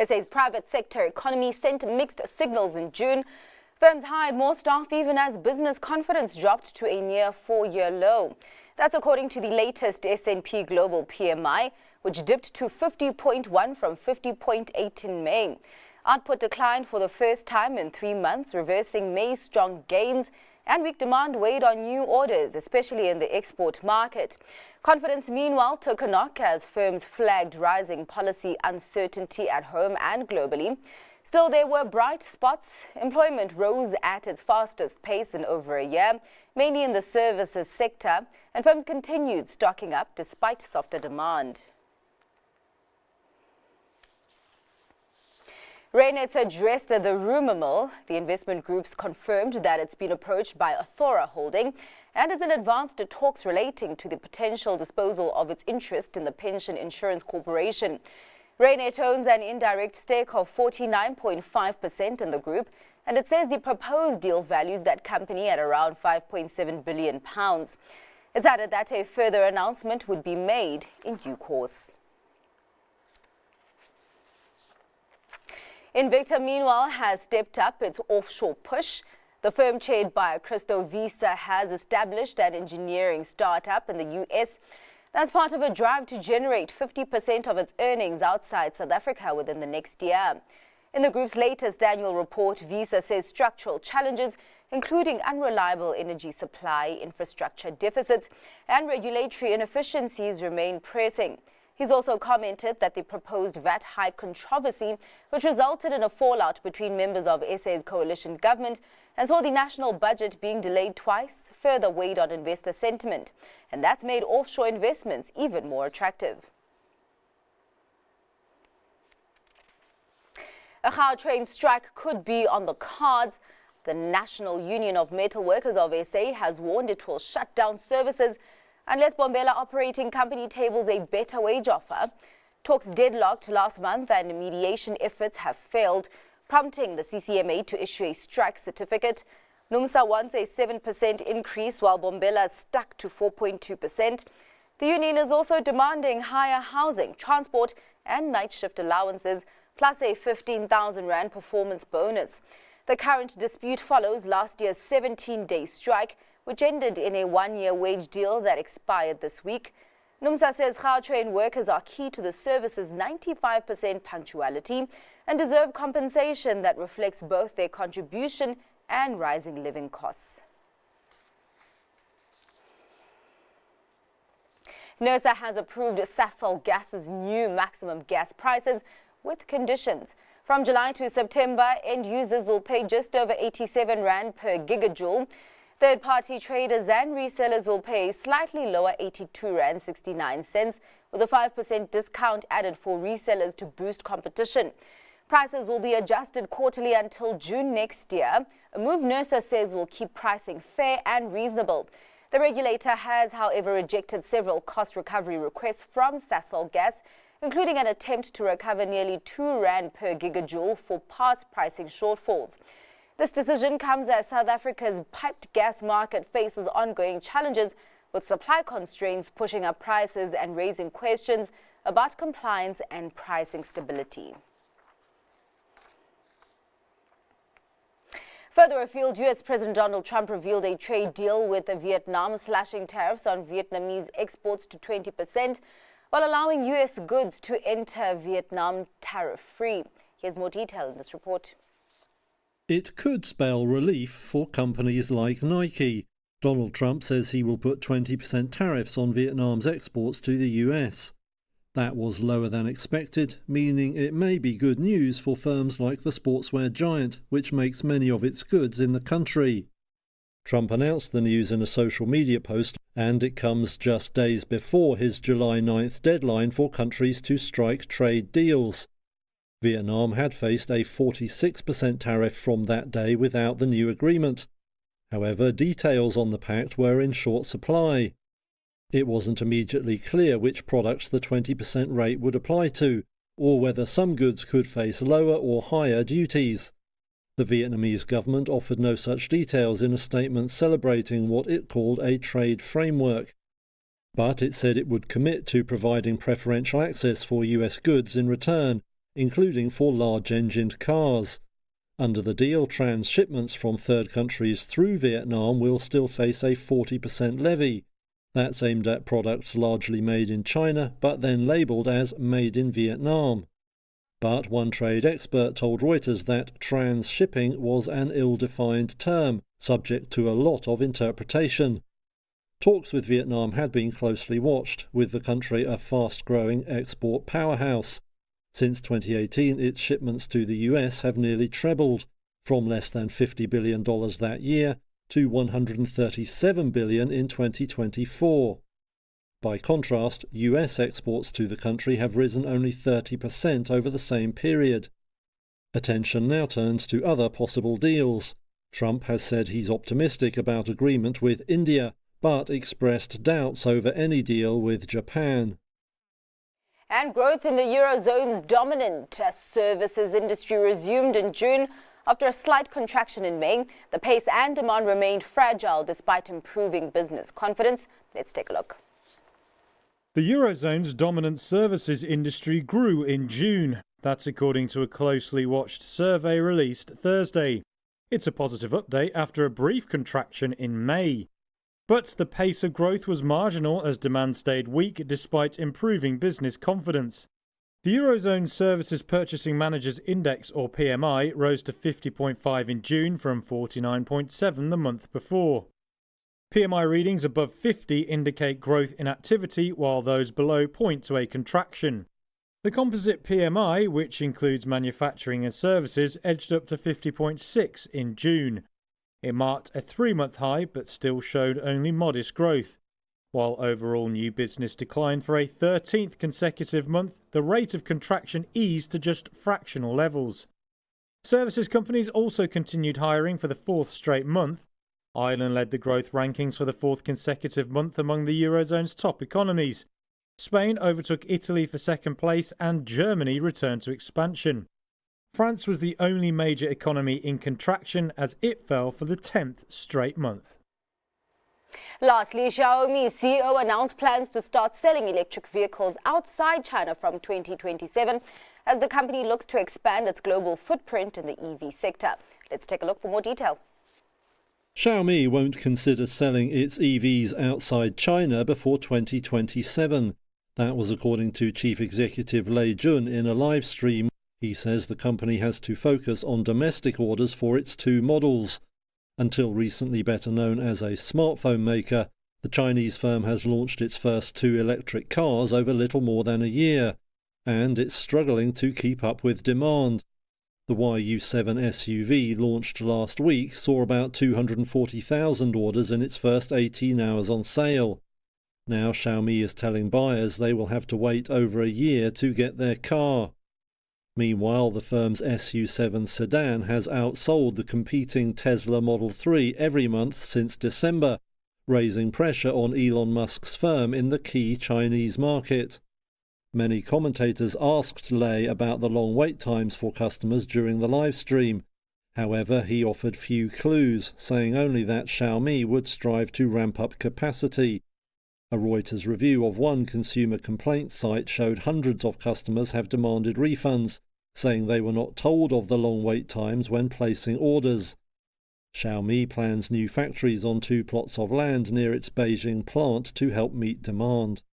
SA's private sector economy sent mixed signals in June. Firms hired more staff even as business confidence dropped to a near 4-year low. That's according to the latest S&P Global PMI, which dipped to 50.1 from 50.8 in May. Output declined for the first time in 3 months, reversing May's strong gains, and weak demand weighed on new orders, especially in the export market. Confidence, meanwhile, took a knock as firms flagged rising policy uncertainty at home and globally. Still, there were bright spots. Employment rose at its fastest pace in over a year, mainly in the services sector, and firms continued stocking up despite softer demand. Reinet addressed the rumour mill. The investment groups confirmed that it's been approached by Athora Holding and is in advanced talks relating to the potential disposal of its interest in the Pension Insurance Corporation. Reinet owns an indirect stake of 49.5% in the group, and it says the proposed deal values that company at around £5.7 billion. It's added that a further announcement would be made in due course. Invicta, meanwhile, has stepped up its offshore push. The firm chaired by Christo Visa has established an engineering startup in the US. That's part of a drive to generate 50% of its earnings outside South Africa within the next year. In the group's latest annual report, Visa says structural challenges, including unreliable energy supply, infrastructure deficits, and regulatory inefficiencies, remain pressing. He's also commented that the proposed VAT hike controversy, which resulted in a fallout between members of SA's coalition government and saw the national budget being delayed twice, further weighed on investor sentiment. And that's made offshore investments even more attractive. A Gautrain strike could be on the cards. The National Union of Metal Workers of SA has warned it will shut down services unless Bombela Operating Company tables a better wage offer. Talks deadlocked last month and mediation efforts have failed, prompting the CCMA to issue a strike certificate. Numsa wants a 7% increase while Bombela is stuck to 4.2%. The union is also demanding higher housing, transport and night shift allowances, plus a 15,000 Rand performance bonus. The current dispute follows last year's 17-day strike, which ended in a 1-year wage deal that expired this week. Numsa says Gautrain workers are key to the service's 95% punctuality and deserve compensation that reflects both their contribution and rising living costs. Numsa has approved Sasol Gas's new maximum gas prices with conditions. From July to September, end users will pay just over 87 Rand per gigajoule. Third-party traders and resellers will pay slightly lower 82 Rand 69 cents, with a 5% discount added for resellers to boost competition. Prices will be adjusted quarterly until June next year, a move Numsa says will keep pricing fair and reasonable. The regulator has, however, rejected several cost recovery requests from Sasol Gas, including an attempt to recover nearly 2 Rand per gigajoule for past pricing shortfalls. This decision comes as South Africa's piped gas market faces ongoing challenges, with supply constraints pushing up prices and raising questions about compliance and pricing stability. Further afield, U.S. President Donald Trump revealed a trade deal with Vietnam, slashing tariffs on Vietnamese exports to 20%, while allowing U.S. goods to enter Vietnam tariff-free. Here's more detail in this report. It could spell relief for companies like Nike. Donald Trump says he will put 20% tariffs on Vietnam's exports to the US. That was lower than expected, meaning it may be good news for firms like the sportswear giant, which makes many of its goods in the country. Trump announced the news in a social media post, and it comes just days before his July 9th deadline for countries to strike trade deals. Vietnam had faced a 46% tariff from that day without the new agreement. However, details on the pact were in short supply. It wasn't immediately clear which products the 20% rate would apply to, or whether some goods could face lower or higher duties. The Vietnamese government offered no such details in a statement celebrating what it called a trade framework. But it said it would commit to providing preferential access for US goods in return, including for large-engined cars. Under the deal, transshipments from third countries through Vietnam will still face a 40% levy. That's aimed at products largely made in China, but then labelled as made in Vietnam. But one trade expert told Reuters that transshipping was an ill-defined term, subject to a lot of interpretation. Talks with Vietnam had been closely watched, with the country a fast-growing export powerhouse. Since 2018, its shipments to the US have nearly trebled, from less than $50 billion that year to $137 billion in 2024. By contrast, US exports to the country have risen only 30% over the same period. Attention now turns to other possible deals. Trump has said he's optimistic about agreement with India, but expressed doubts over any deal with Japan. And growth in the Eurozone's dominant services industry resumed in June after a slight contraction in May. The pace and demand remained fragile despite improving business confidence. Let's take a look. The Eurozone's dominant services industry grew in June. That's according to a closely watched survey released Thursday. It's a positive update after a brief contraction in May. But the pace of growth was marginal as demand stayed weak despite improving business confidence. The Eurozone Services Purchasing Managers Index, or PMI, rose to 50.5 in June from 49.7 the month before. PMI readings above 50 indicate growth in activity, while those below point to a contraction. The composite PMI, which includes manufacturing and services, edged up to 50.6 in June. It marked a 3-month high but still showed only modest growth. While overall new business declined for a 13th consecutive month, the rate of contraction eased to just fractional levels. Services companies also continued hiring for the 4th straight month. Ireland led the growth rankings for the 4th consecutive month among the Eurozone's top economies. Spain overtook Italy for 2nd place and Germany returned to expansion. France was the only major economy in contraction as it fell for the 10th straight month. Lastly, Xiaomi CEO announced plans to start selling electric vehicles outside China from 2027 as the company looks to expand its global footprint in the EV sector. Let's take a look for more detail. Xiaomi won't consider selling its EVs outside China before 2027. That was according to Chief Executive Lei Jun in a live stream. He says the company has to focus on domestic orders for its 2 models. Until recently better known as a smartphone maker, the Chinese firm has launched its first 2 electric cars over little more than a year, and it's struggling to keep up with demand. The YU7 SUV launched last week saw about 240,000 orders in its first 18 hours on sale. Now Xiaomi is telling buyers they will have to wait over a year to get their car. Meanwhile, the firm's SU7 sedan has outsold the competing Tesla Model 3 every month since December, raising pressure on Elon Musk's firm in the key Chinese market. Many commentators asked Lei about the long wait times for customers during the live stream. However, he offered few clues, saying only that Xiaomi would strive to ramp up capacity. A Reuters review of one consumer complaint site showed hundreds of customers have demanded refunds, saying they were not told of the long wait times when placing orders. Xiaomi plans new factories on 2 plots of land near its Beijing plant to help meet demand.